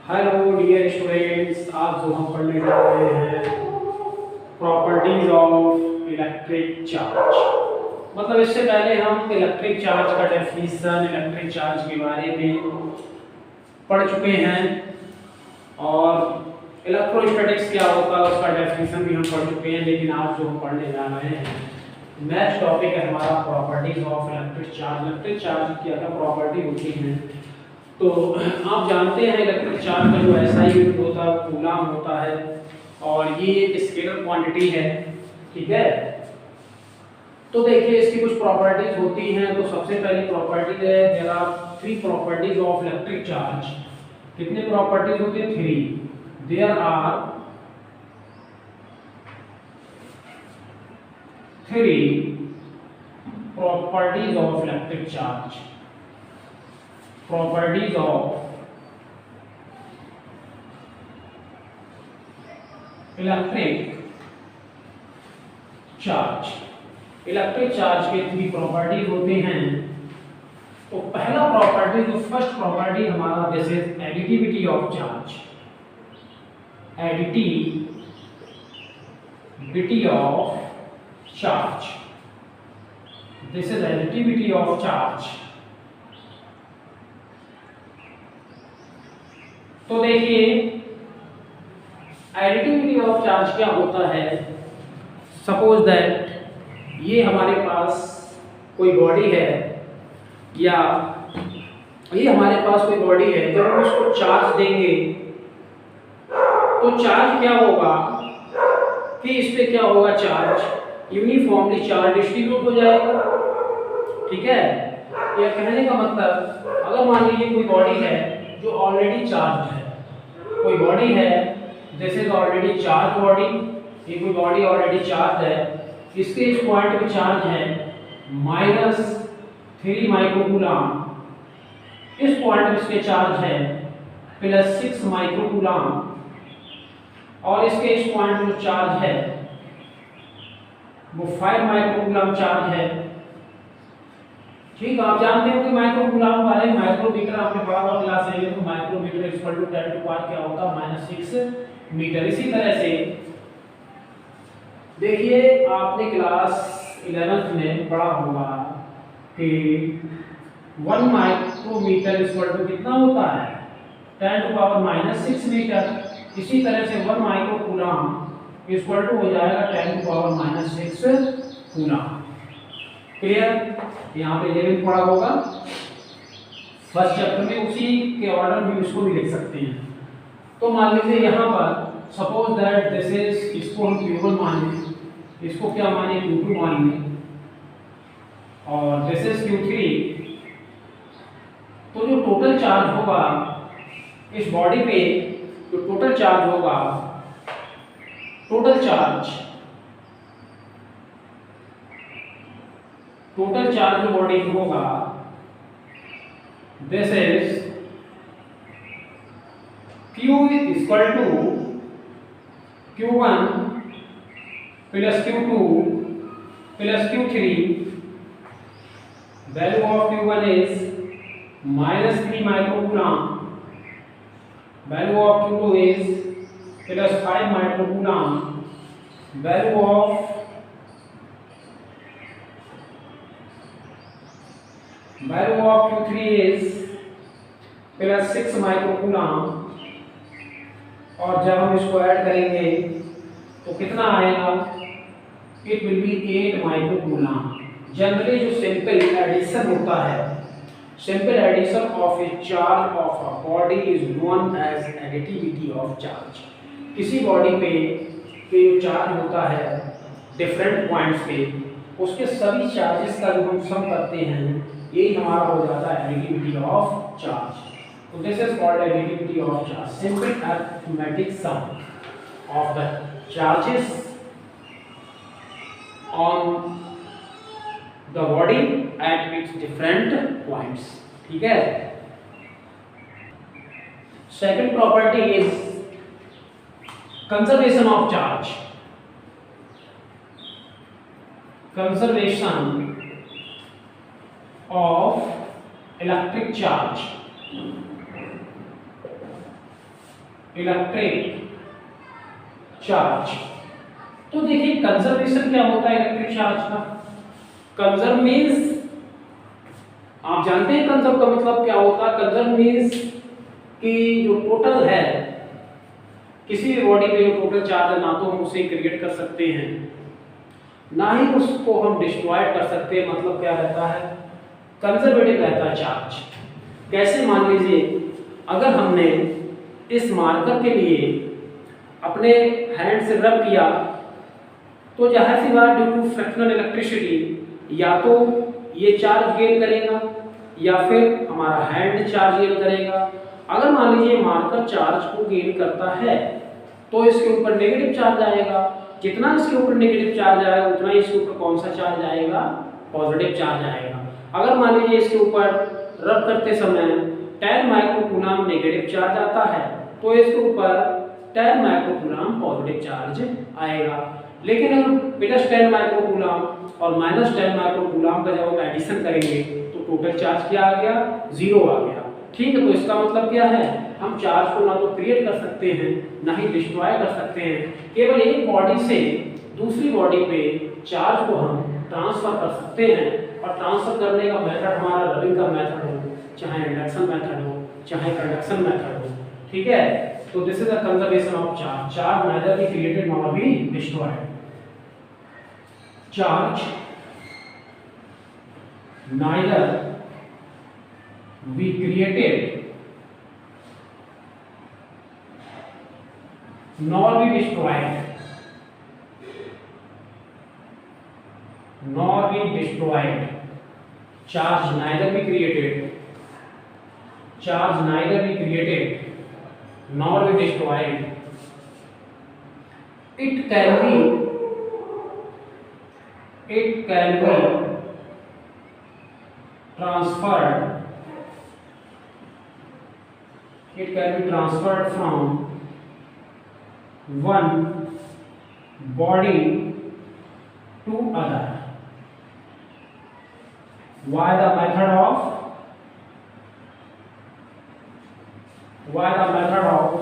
Hello dear students, आज जो हम पढ़ने जा रहे हैं प्रॉपर्टीज ऑफ इलेक्ट्रिक चार्ज। मतलब इससे पहले हम इलेक्ट्रिक चार्ज का डेफिनेशन, इलेक्ट्रिक चार्ज के बारे में पढ़ चुके हैं और इलेक्ट्रोस्टैटिक्स क्या होता है उसका डेफिनेशन भी हम पढ़ चुके हैं। लेकिन आज जो हम पढ़ने जा रहे हैं नेक्स्ट टॉपिक है हमारा properties of electric charge. Electric charge की क्या प्रॉपर्टी होती है, तो आप जानते हैं इलेक्ट्रिक चार्ज का जो SI यूनिट होता है कूलम होता है और ये एक स्केलर क्वांटिटी है, ठीक है। तो देखिए इसकी कुछ प्रॉपर्टीज होती हैं। तो सबसे पहली प्रॉपर्टी है there are 3 properties of electric charge. कितने प्रॉपर्टीज होती हैं? 3। There are 3 properties of electric charge. Properties of electric charge. Electric charge के 3 प्रॉपर्टीज होते हैं। तो पहला प्रॉपर्टी, जो फर्स्ट प्रॉपर्टी हमारा, this is additivity of charge. Additivity of charge, this is additivity of charge. तो देखिए एडिटिविटी ऑफ चार्ज क्या होता है। सपोज दैट ये हमारे पास कोई बॉडी है या ये हमारे पास कोई बॉडी है, जब हम उसको चार्ज देंगे तो चार्ज क्या होगा कि इस पे क्या होगा, चार्ज यूनिफॉर्मली चार्ज डिस्ट्रीब्यूट हो जाएगा, ठीक है। ये कहने का मतलब, अगर मान लीजिए कोई बॉडी है जो ऑलरेडी चार्ज है, कोई बॉडी है this is already charge body, ये कोई बॉडी ऑलरेडी चार्ज है, इसके इस पॉइंट पे चार्ज है -3 माइक्रोकूलम, इस पॉइंट पे इसके चार्ज है +6 माइक्रोकूलम और इसके इस पॉइंट पे चार्ज है वो 5 माइक्रोकूलम चार्ज है, ठीक। आप जानते हो कि माइक्रोकूलम वाले माइक्रोमीटर आपने पढ़ा हुआ क्लास 8 में, माइक्रोमीटर = 10⁻⁴ क्या होता है, -6 मीटर। इसी तरह से देखिए आपने क्लास 11th में पढ़ा होगा कि 1 माइक्रोमीटर = कितना होता है, 10⁻⁻6 मीटर। इसी तरह से 1 माइक्रोकूलम = हो जाएगा 10⁻⁻6 कूलम। क्लियर? यहाँ पे 11 पढ़ा होगा फर्स्ट चैप्टर में, उसी के ऑर्डर में इसको भी लिख सकते हैं। तो मान लीजिए यहाँ पर सपोज दैट दिस इज, इसको हम Q1 मान लें, इसको क्या माने, Q2 मान लें और दिस इज Q3। तो जो टोटल चार्ज होगा इस बॉडी पे, जो टोटल चार्ज होगा, टोटल चार्ज जो बॉडी होगा this is Q = Q1 + Q2 + Q3। Value of Q1 is -3 microcoulomb, value of Q2 is +5 microcoulomb, value of Q3 is +6 microcoulomb और जब हम इसको ऐड करेंगे तो कितना आएगा, इट विल बी 8 माइक्रोकूलम। जनरली जो सिंपल एडिशन होता है, simple addition of a charge of a body is known as additivity of charge. किसी बॉडी पे जो चार्ज होता है डिफरेंट पॉइंट्स पे, उसके सभी चार्जेस का जो हम सम करते हैं यही हमारा हो जाता है एडिटिविटी ऑफ चार्ज। तो this is called additivity of charge, simple arithmetic sum of the charges on the body at its different points, ठीक है। Second property is conservation of charge. Conservation of electric charge। Electric charge. तो देखिए conservation क्या होता है electric charge का। Conserve means, आप जानते हैं कंजर्व का मतलब क्या होता है। कंजर्व मीन्स कि जो टोटल है किसी भी बॉडी पे जो टोटल चार्ज है, ना तो हम उसे क्रिएट कर सकते हैं ना ही उसको हम डिस्ट्रॉय कर सकते हैं। मतलब क्या रहता है, कंजर्वेटिव रहता है चार्ज। कैसे, मान लीजिए अगर हमने इस मार्कर के लिए अपने हैंड से रब किया तो जाहिर सी बात ड्यू टू फ्रैक्शनल इलेक्ट्रिसिटी या तो ये चार्ज गेन करेगा या फिर हमारा हैंड चार्ज गेन करेगा। अगर मान लीजिए मार्कर चार्ज को गेन करता है तो इसके ऊपर नेगेटिव चार्ज आएगा। जितना इसके ऊपर नेगेटिव चार्ज आएगा उतना ही इसके ऊपर कौन सा चार्ज आएगा, पॉजिटिव चार्ज आएगा। अगर मान लीजिए इसके ऊपर रब करते समय 10 माइक्रोकूलम नेगेटिव चार्ज आता है तो इसके ऊपर 10 माइक्रोकूलम पॉजिटिव चार्ज आएगा। लेकिन अगर +10 माइक्रोकूलम और -10 माइक्रोकूलम का जब हम एडिशन करेंगे तो टोटल चार्ज क्या आ गया, 0 आ गया। ठीक है, तो इसका मतलब क्या है, हम चार्ज को ना तो क्रिएट कर सकते हैं ना ही डिस्ट्रॉय कर सकते हैं। केवल एक बॉडी से दूसरी बॉडी पे चार्ज को हम ट्रांसफर कर सकते हैं, और ट्रांसफर करने का मेथड हमारा रबिंग का मेथड हो, चाहे इंडक्शन मेथड हो, चाहे कंडक्शन मेथड हो। ठीक है, तो this is the conservation of charge. Charge neither be created nor be destroyed. Charge neither be created nor be destroyed, nor be destroyed. Charge neither be created, charge neither be created nor be destroyed. It can be transferred, it can be transferred from one body to other. Why the method of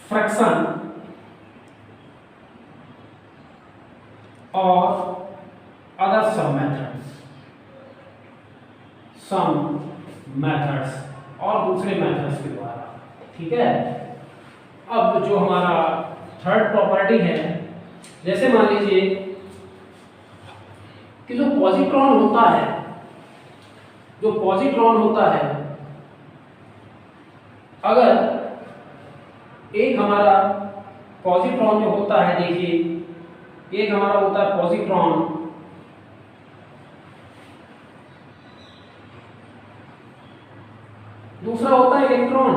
friction or other some methods और दूसरे methods के द्वारा। ठीक है, अब जो हमारा third property है, जैसे मान लीजिए कि जो पॉजिट्रॉन होता है, अगर एक हमारा पॉजिट्रॉन जो होता है, देखिए एक हमारा होता है पॉजिट्रॉन, दूसरा होता है इलेक्ट्रॉन।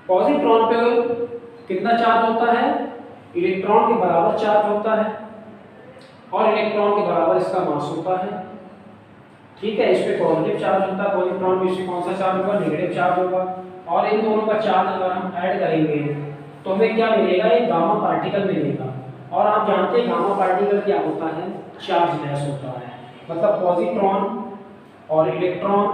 पॉजिट्रॉन पे कितना चार्ज होता है, इलेक्ट्रॉन के बराबर चार्ज होता है, और इलेक्ट्रॉन के बराबर इसका मास होता है। ठीक है, इस पे पॉजिटिव चार्ज होता है पॉजिट्रॉन में, इसमें कौन सा चार्ज होगा, नेगेटिव चार्ज होगा। और इन दोनों का चार्ज अगर हम ऐड करेंगे तो हमें क्या मिलेगा, एक गामा पार्टिकल मिलेगा। और आप जानते हैं गामा पार्टिकल क्या होता है, चार्जलेस होता है। मतलब पॉजिट्रॉन और इलेक्ट्रॉन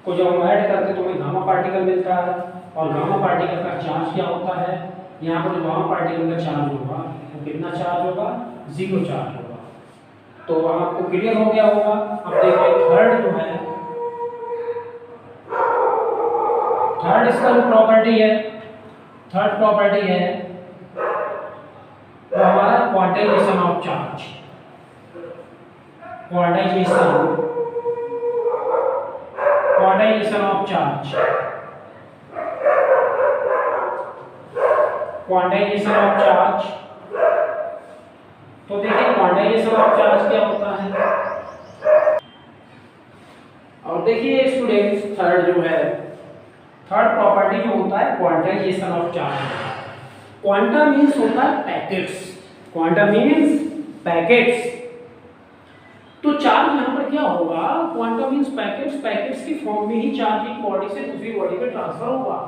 को जब हम ऐड करते हैं तो हमें गामा पार्टिकल मिलता है, और गामा पार्टिकल का चार्ज क्या होता है, यहाँ पर जो गामा पार्टिकल का चार्ज होगा वो कितना चार्ज होगा, 0 चार्ज होगा। तो आपको क्लियर हो गया होगा। अब देखिए थर्ड जो है, थर्ड इसका जो प्रॉपर्टी है, थर्ड प्रॉपर्टी है वो हमारा quantization of charge. Quantization of charge, quantization of charge. तो देखिए क्वांटाइजेशन ऑफ चार्ज क्या होता है, और देखिए स्टूडेंट्स थर्ड जो है, थर्ड प्रॉपर्टी जो होता है quantization of charge. Quanta means होता है पैकेट्स, क्वांटा मीन्स पैकेट्स। तो चार्ज यहाँ पर क्या होगा, क्वांटा मीन्स पैकेट्स, पैकेट्स की फॉर्म में ही चार्ज एक बॉडी से दूसरी बॉडी पे ट्रांसफर होगा।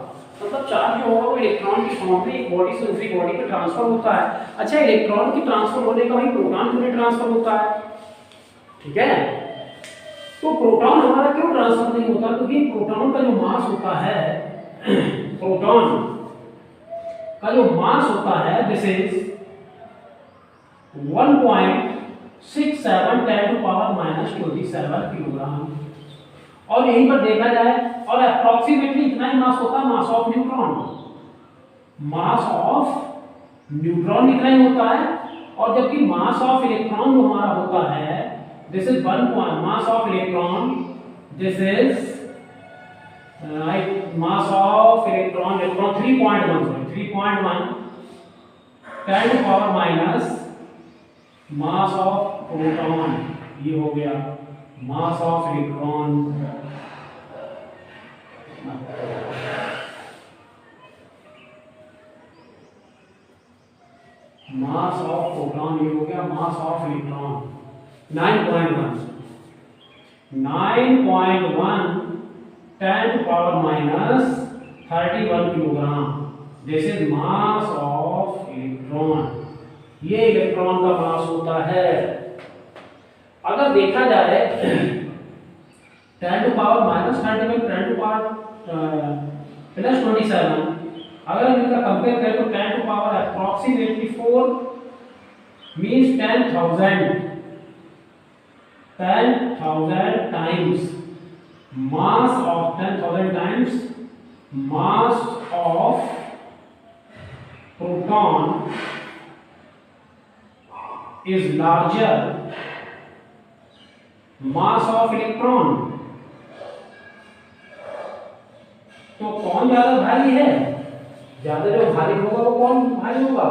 मतलब चार्ज जो होगा वो इलेक्ट्रॉन की फॉर्म में एक बॉडी से दूसरी बॉडी पे ट्रांसफर होता है। अच्छा, इलेक्ट्रॉन की ट्रांसफर होने का ही प्रोटॉन में ट्रांसफर होता है। ठीक है, तो तो प्रोटॉन हमारा क्यों ट्रांसफर नहीं होता? क्योंकि प्रोटॉन का जो मास होता है प्रोटॉन का जो मास होता है दिस इज 1.67 10⁻⁻27 किलोग्राम। और यहीं पर देखा जाए और अप्रोक्सीमेटली इतना ही मास होता है mass of neutron. Mass of neutron इतना ही होता है, और जबकि मास ऑफ इलेक्ट्रॉन जो हमारा होता है this is 1 mass of electron this is mass of electron 3.1 10⁻⁻, mass of proton ये हो गया mass of electron, mass of proton ये हो गया mass of electron 9.1 10⁻31 kilogram. This is mass of electron. ये इलेक्ट्रॉन का मास होता है। अगर देखा जाए 10⁻31 10⁻+27 अगर इनका कंपेयर करें तो 10⁻4 means 10,000 times mass of 10,000 times mass of proton is larger mass of electron। तो कौन ज्यादा भारी है? ज्यादा जो भारी होगा वो कौन भारी होगा?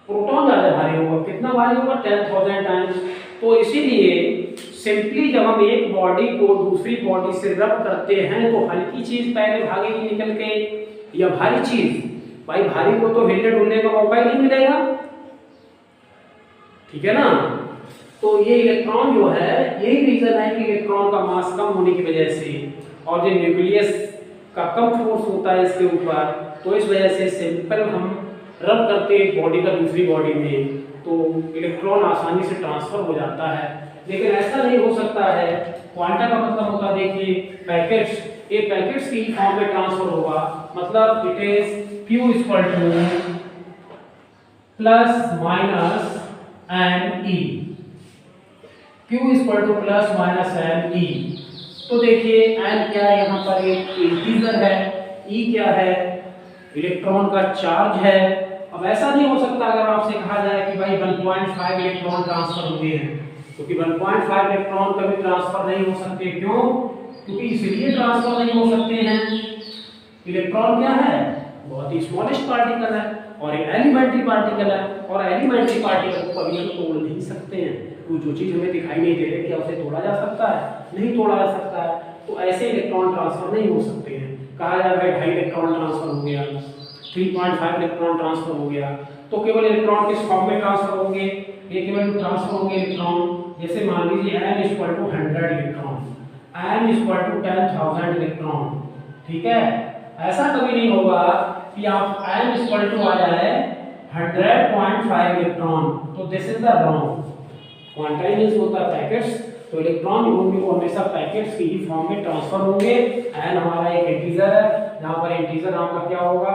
प्रोटॉन ज्यादा भारी होगा। कितना भारी होगा? 10,000 टाइम्स। तो इसीलिए सिंपली जब हम एक बॉडी को दूसरी बॉडी से रब करते हैं तो हल्की चीज पहले भागेगी निकल के या भारी चीज? भाई भारी को तो हिलने डुलने का मौका ही नहीं मिलेगा, ठीक है ना। तो ये इलेक्ट्रॉन जो है यही रीजन है कि इलेक्ट्रॉन का मास कम होने की वजह से और जो न्यूक्लियस का कम फोर्स होता है इसके ऊपर, तो इस वजह से सिंपल हम रब करते हैं बॉडी का दूसरी बॉडी में तो इलेक्ट्रॉन आसानी से ट्रांसफर हो जाता है। लेकिन ऐसा नहीं हो सकता है। क्वांटा का मतलब होता है देखिए पैकेट्स, ये पैकेट्स की फॉर्म में ट्रांसफर होगा। मतलब it is Q equal to plus minus N E, Q equal to plus minus N E. तो देखिए एन क्या है? यहाँ पर एक इंटीजर है, ई क्या है? इलेक्ट्रॉन का चार्ज है। अब ऐसा नहीं हो सकता अगर आपसे कहा जाए कि भाई 1.5 इलेक्ट्रॉन ट्रांसफर हुए हैं, क्योंकि 1.5 इलेक्ट्रॉन कभी ट्रांसफर नहीं हो सकते। क्यों? क्योंकि इसलिए ट्रांसफर नहीं हो सकते हैं, इलेक्ट्रॉन क्या है? बहुत ही स्मॉलेस्ट पार्टिकल है और एक एलिमेंट्री पार्टिकल है, और एलिमेंट्री पार्टिकल को कभी हम तोड़ नहीं सकते हैं। तो जो चीज हमें दिखाई नहीं दे रही क्या उसे तोड़ा जा सकता है? नहीं तोड़ा जा सकता है। तो ऐसे इलेक्ट्रॉन ट्रांसफर नहीं हो सकते हैं। कहा जाए भाई 2.5 इलेक्ट्रॉन ट्रांसफर हो गया, 3.5 इलेक्ट्रॉन ट्रांसफर हो गया, तो केवल इलेक्ट्रॉन किस फॉर्म में ट्रांसफर होंगे? ये केवल ट्रांसफर होंगे इलेक्ट्रॉन, जैसे मान लीजिए n equal to 100 electron, n equal to 10,000 electron, ठीक है। ऐसा कभी नहीं होगा कि आप n इक्वल टू आ जाए 100.5 इलेक्ट्रॉन, तो this is the wrong. Quantize होता है पैकेट्स, तो इलेक्ट्रॉन होंगे वो हमेशा पैकेट्स की ही फॉर्म में ट्रांसफर होंगे। n हमारा एक इंटीजर है, यहाँ पर इंटीजर आपका क्या होगा?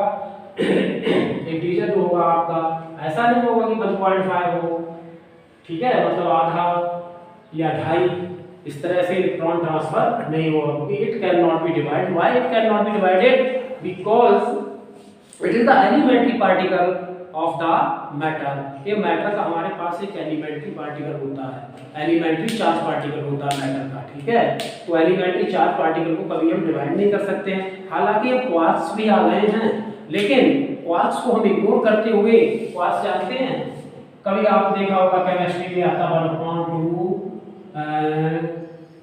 इंटीजर जो होगा आपका ऐसा नहीं होगा कि 1.5 हो, ठीक है, मतलब आधा या 2.5 इस तरह से इलेक्ट्रॉन ट्रांसफर नहीं होगा, क्योंकि it can not be divided. Why it can not be divided? Because it is the elementary particle of the matter. ये मैटर का हमारे पास एक एलिमेंट्री पार्टिकल होता है, एलिमेंट्री चार्ज पार्टिकल होता है मैटर का, ठीक है। तो एलिमेंट्री चार्ज पार्टिकल को कभी हम डिवाइड नहीं कर सकते हैं। हालांकि अब क्वार्ट्स भी आ गए हैं, लेकिन क्वार्ट्स को हम इग्नोर करते हुए, क्वार्ट्स जानते हैं कभी आप देखा होगा केमिस्ट्री में आता 1/2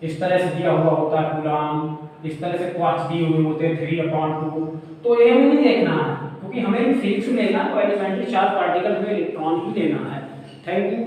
इस तरह से दिया हुआ होता है कूलाम, इस तरह से क्वार्ट्स दिए हुए होते हैं 3/2। तो ये हमें नहीं देखना है, क्योंकि हमें फिजिक्स लेना तो एलिमेंट्री चार्ज पार्टिकल में इलेक्ट्रॉन ही लेना है। Thank you.